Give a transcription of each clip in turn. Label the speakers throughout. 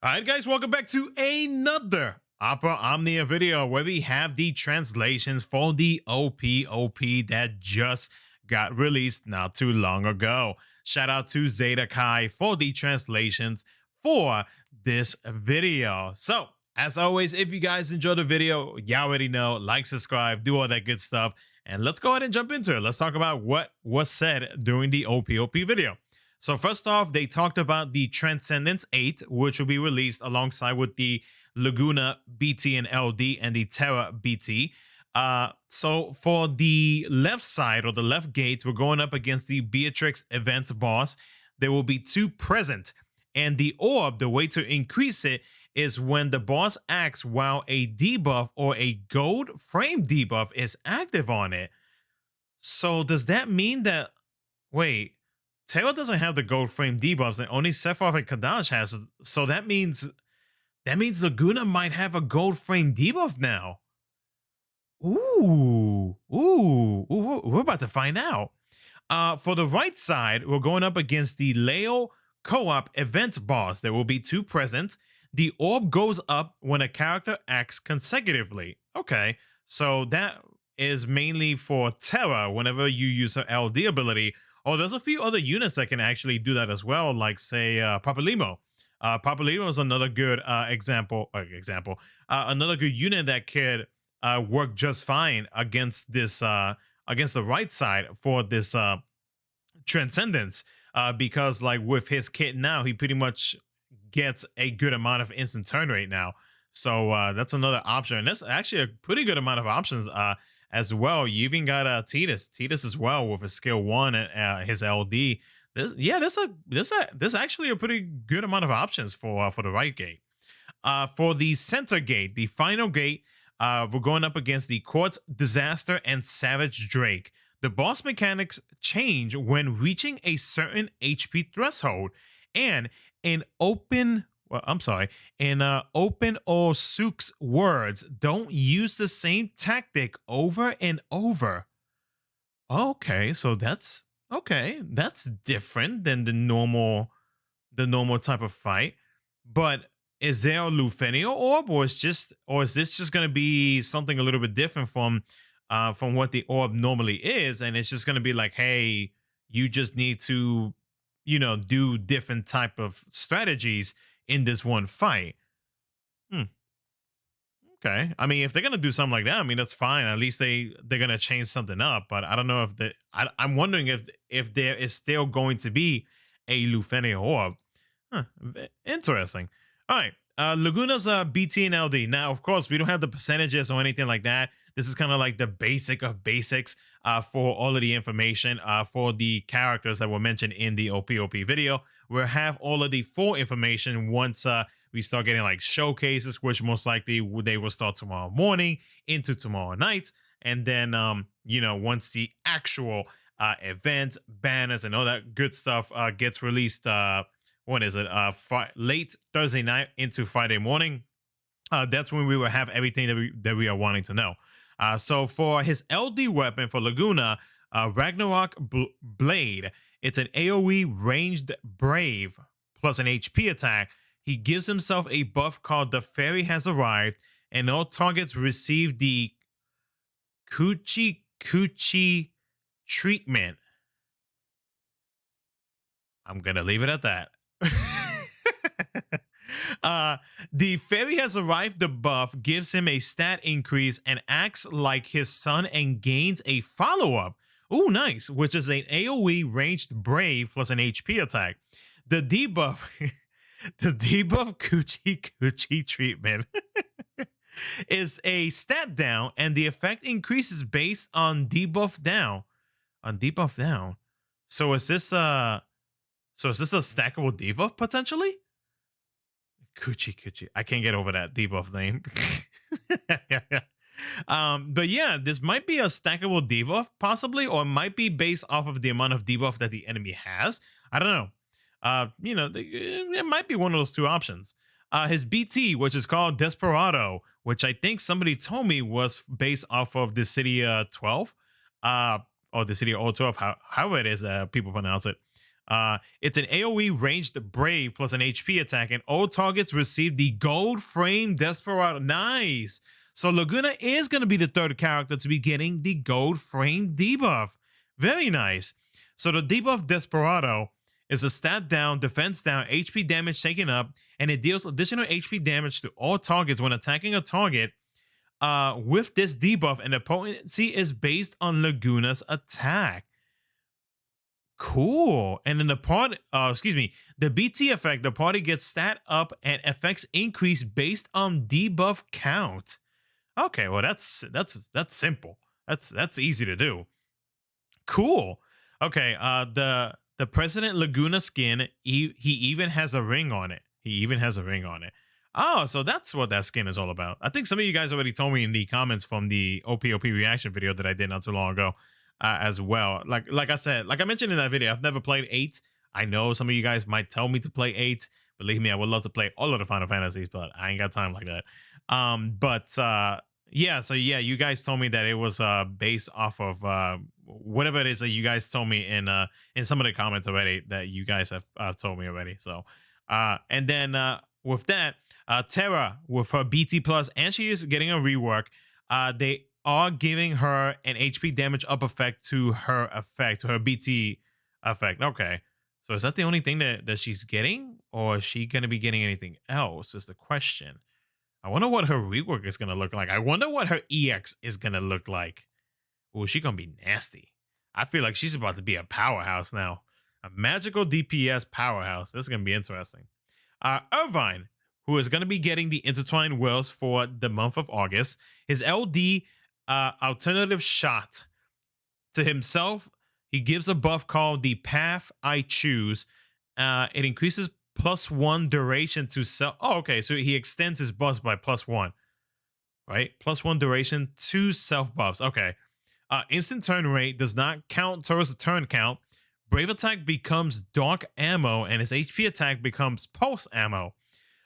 Speaker 1: All right, guys, welcome back to another Opera Omnia video where we have the translations for the OPOP that just got released not too long ago. Shout out to Zeta Kai for the translations for this video. So, as always, if you guys enjoyed the video, you already know, like, subscribe, do all that good stuff. And let's go ahead and jump into it. Let's talk about what was said during the OPOP video. So first off, they talked about the Transcendence 8, which will be released alongside with the Laguna BT and LD and the Terra BT. So for the left side or the left gate, we're going up against the Beatrix event boss. There will be 2 present. And the orb, the way to increase it is when the boss acts while a debuff or a gold frame debuff is active on it. So does that mean that, wait, Terra doesn't have the gold frame debuffs, and only Sephiroth and Kadash has. So that means Laguna might have a gold frame debuff now. Ooh, we're about to find out. For the right side, we're going up against the Leo co-op event boss. There will be 2 present. The orb goes up when a character acts consecutively. Okay, so that is mainly for Terra whenever you use her LD ability. Oh, there's a few other units that can actually do that as well, like say Papalimo. Papalimo is another good example. Another good unit that could work just fine against this against the right side for this Transcendence, because like with his kit now, he pretty much gets a good amount of instant turn rate now. So that's another option, and that's actually a pretty good amount of options. As well, you even got Titus as well with a skill 1 and his LD. There's actually a pretty good amount of options for the right gate. For the center gate, the final gate, we're going up against the Quartz Disaster and Savage Drake. The boss mechanics change when reaching a certain HP threshold, and in Open or Sook's words, don't use the same tactic over and over. Okay, so that's different than the normal type of fight. But is there a Lufenio orb, or is this just gonna be something a little bit different from what the orb normally is, and it's just gonna be like, hey, you just need to, do different type of strategies in this one fight. Okay. I mean, if they're gonna do something like that, I mean, that's fine. At least they're gonna change something up. But I don't know if I'm wondering if there is still going to be a Lufenio orb. Interesting. All right. Laguna's BT and LD. Now, of course, we don't have the percentages or anything like that. This is kind of like the basic of basics for all of the information for the characters that were mentioned in the OPOP video. We'll have all of the full information once we start getting like showcases, which most likely they will start tomorrow morning into tomorrow night. And then, once the actual events, banners, and all that good stuff gets released, when is it? Late Thursday night into Friday morning. That's when we will have everything that we are wanting to know. So for his LD weapon for Laguna, Ragnarok Blade, it's an AoE ranged brave plus an HP attack. He gives himself a buff called The Fairy Has Arrived, and all targets receive the Coochie treatment. I'm going to leave it at that. The Fairy Has Arrived debuff gives him a stat increase and acts like his son and gains a follow-up. Ooh, nice. Which is an AoE ranged brave plus an HP attack. The debuff, the debuff Coochie treatment is a stat down, and the effect increases based on debuff down. So is this a stackable debuff potentially? Coochie. I can't get over that debuff name. But yeah, this might be a stackable debuff possibly, or it might be based off of the amount of debuff that the enemy has. I don't know. It might be one of those 2 options. His BT, which is called Desperado, which I think somebody told me was based off of the City 12, or the City 012, however it is people pronounce it. It's an AoE ranged Brave plus an HP attack, and all targets receive the Gold Frame Desperado. Nice. So Laguna is going to be the third character to be getting the Gold Frame debuff. Very nice. So the debuff Desperado is a stat down, defense down, HP damage taken up, and it deals additional HP damage to all targets when attacking a target with this debuff, and the potency is based on Laguna's attack. Cool. And then the BT effect, the party gets stat up and effects increase based on debuff count. Okay, well that's simple. That's easy to do. Cool. Okay, the President Laguna skin, he even has a ring on it. He even has a ring on it. Oh, so that's what that skin is all about. I think some of you guys already told me in the comments from the OPOP reaction video that I did not too long ago as well. Like I said, like I mentioned in that video, I've never played 8. I know some of you guys might tell me to play 8. Believe me, I would love to play all of the Final Fantasies, but I ain't got time like that. Yeah, so yeah, you guys told me that it was based off of whatever it is that you guys told me in some of the comments already that you guys have told me already. So and then with that, Terra with her BT plus, and she is getting a rework. They are giving her an HP damage up effect to her effect, to her BT effect. Okay, so is that the only thing that she's getting, or is she gonna be getting anything else? Is the question. I wonder what her rework is gonna look like. I wonder what her EX is gonna look like. Oh, she gonna be nasty. I feel like she's about to be a powerhouse now. A magical DPS powerhouse. This is gonna be interesting. Irvine, who is gonna be getting the intertwined wills for the month of August. His LD alternative shot to himself. He gives a buff called the Path I Choose. It increases +1 duration to self. Oh, okay. So he extends his buffs by +1, right? +1 duration to self buffs. Okay. Instant turn rate does not count towards the turn count. Brave attack becomes dark ammo, and his HP attack becomes pulse ammo.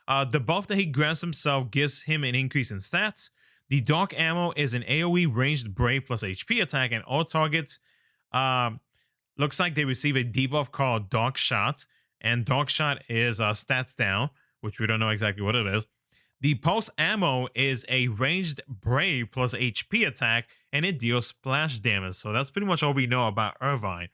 Speaker 1: The buff that he grants himself gives him an increase in stats. The dark ammo is an AoE ranged Brave plus HP attack, and all targets looks like they receive a debuff called Dark Shot. And Dark Shot is stats down, which we don't know exactly what it is. The Pulse Ammo is a ranged Brave plus HP attack, and it deals splash damage. So that's pretty much all we know about Irvine.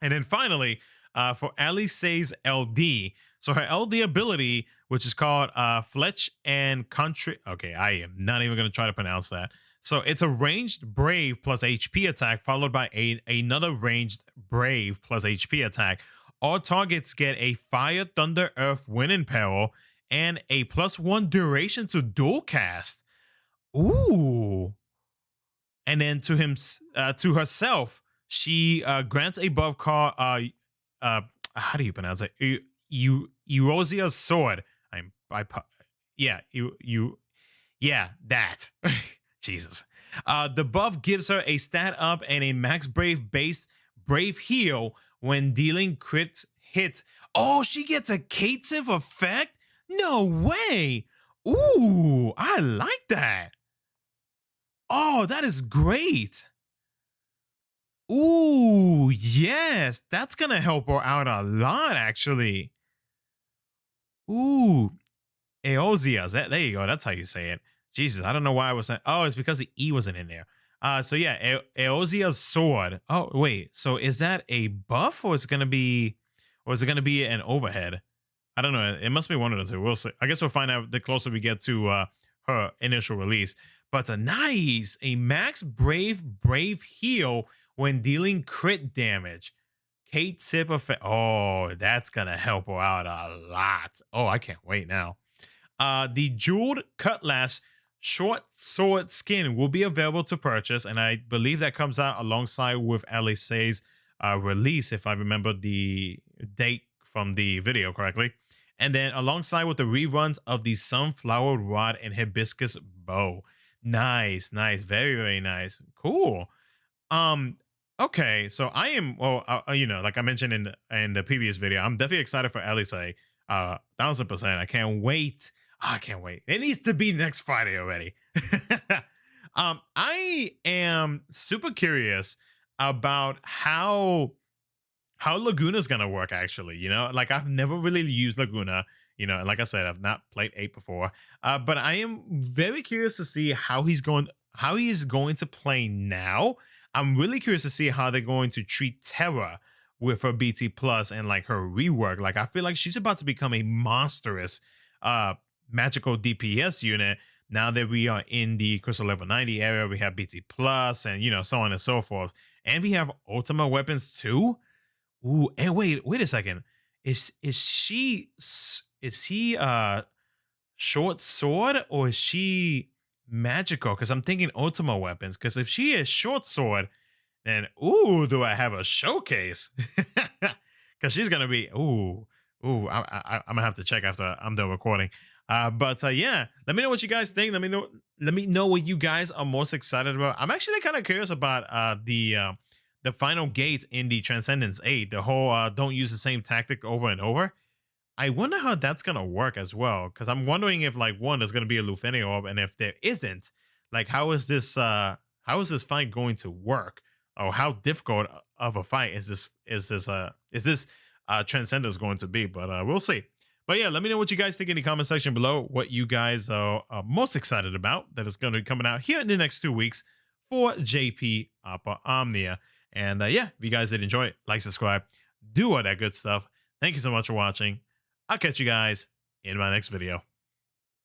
Speaker 1: And then finally, for Alice's LD. So her LD ability, which is called Fletch and Country. Okay, I am not even going to try to pronounce that. So it's a ranged Brave plus HP attack, followed by another ranged Brave plus HP attack. All targets get a Fire, Thunder, Earth, Wind, and Peril, and a +1 duration to dual cast. Ooh. And then to herself, she grants a buff called how do you pronounce it? Eurosia's sword. Yeah, that. Jesus. The buff gives her a stat up and a max Brave base Brave heal when dealing crit hits. Oh, she gets a cative effect? No way. Ooh, I like that. Oh, that is great. Ooh, yes, that's gonna help her out a lot, actually. Ooh, Eosias. There you go. That's how you say it. Jesus, I don't know why I was saying. Oh, it's because the E wasn't in there. So yeah, Eosia's sword. Oh, wait. So is that a buff, or is it gonna be an overhead? I don't know. It must be one of the two. We'll see. I guess we'll find out the closer we get to her initial release. But a max Brave heal when dealing crit damage. Kate Sip effect. Oh, that's gonna help her out a lot. Oh, I can't wait now. The jeweled cutlass short sword skin will be available to purchase, and I believe that comes out alongside with Alice's release, if I remember the date from the video correctly. And then alongside with the reruns of the Sunflower Rod and Hibiscus Bow. Nice, very, very nice. Cool. Okay, so I am, like I mentioned in the previous video, I'm definitely excited for Alice. 1000%. I can't wait. I can't wait. It needs to be next Friday already. I am super curious about how how Laguna's gonna work actually. Like I've never really used Laguna. And like I said, I've not played 8 before. But I am very curious to see how he is going to play now. I'm really curious to see how they're going to treat Terra with her BT plus and like her rework. Like I feel like she's about to become a monstrous magical DPS unit. Now that we are in the Crystal level 90 area, we have BT plus and so on and so forth. And we have ultimate weapons too. Ooh, and wait a second. Is he short sword or is she magical? Because I'm thinking ultimate weapons. Because if she is short sword, then ooh, do I have a showcase? Because she's gonna be I'm gonna have to check after I'm done recording. But yeah, let me know what you guys think. Let me know what you guys are most excited about. I'm actually kind of curious about the final gate in the Transcendence 8. The whole don't use the same tactic over and over. I wonder how that's gonna work as well, because I'm wondering if like one there's gonna be a Lufenia orb, and if there isn't, like how is this fight going to work, or how difficult of a fight is this Transcendence going to be? But we'll see. But yeah, let me know what you guys think in the comment section below. What you guys are most excited about that is going to be coming out here in the next 2 weeks for JP Upper Omnia. And yeah, if you guys did enjoy it, like, subscribe, do all that good stuff. Thank you so much for watching. I'll catch you guys in my next video.